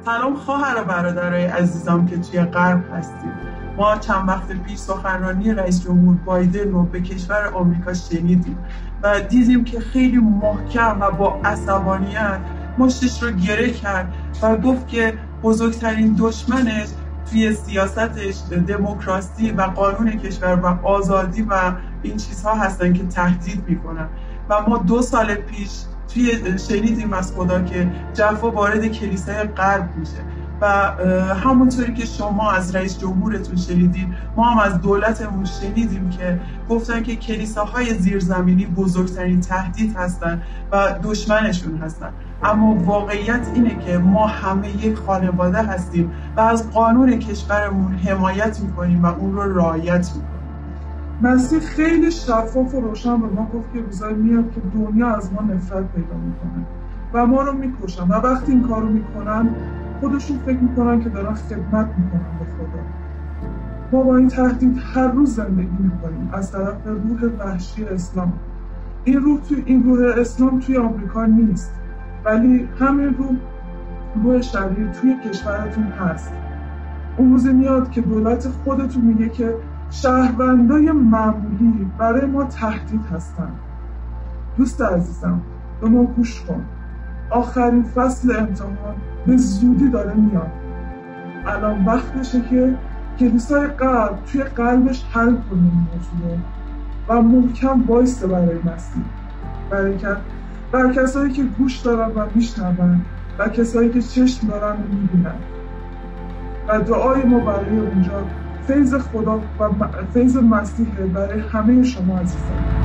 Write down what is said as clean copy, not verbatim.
سلام خواهر و برادرای عزیزم که توی غرب هستیم. ما چند وقت پیش سخنرانی رئیس جمهور بایدن رو به کشور آمریکا شنیدیم و دیدیم که خیلی محکم و با عصبانیت مشتش رو گره کرد و گفت که بزرگترین دشمنش توی سیاستش دموکراسی و قانون کشور و آزادی و این چیزها هستن که تهدید میکنن. و ما 2 سال پیش شنیدیم از خدا که جفا وارد کلیسای غرب میشه و همونطوری که شما از رئیس جمهورتون شنیدید، ما هم از دولتمون شنیدیم که گفتن که کلیساهای زیرزمینی بزرگترین تهدید هستن و دشمنشون هستن. اما واقعیت اینه که ما همه یک خانواده هستیم و از قانون کشورمون حمایت میکنیم و اون رو رعایت میکنیم. مسیح خیلی شفاف و روشن به ما گفت که روزایی میاد که دنیا از ما نفرت پیدا میکنه و ما رو میکشن و وقتی این کارو میکنن خودشون فکر میکنن که دارن خدمت میکنن به خدا. ما با این تهدید هر روز زندگی میکنیم از طرف روح وحشی اسلام. این روح اسلام توی آمریکا نیست، ولی همین روح شریر توی کشورتون هست. اون روز میاد که دولت خودتون میگه که شهروندای معمولی برای ما تهدید هستن. دوست عزیزم، به ما گوش کن. آخرین فصل امتحان به زودی داره میاد. الان وقتشه که کلیسای غرب توی قلبش حل کنه این موضوع و محکم وایسته برای مسیح. برای کسایی که گوش دارن و میشنون و کسایی که چشم دارن و میبینن. و دعای ما برای اونجا فیض خدا و فیض مسیح برای همه شما عزیزان.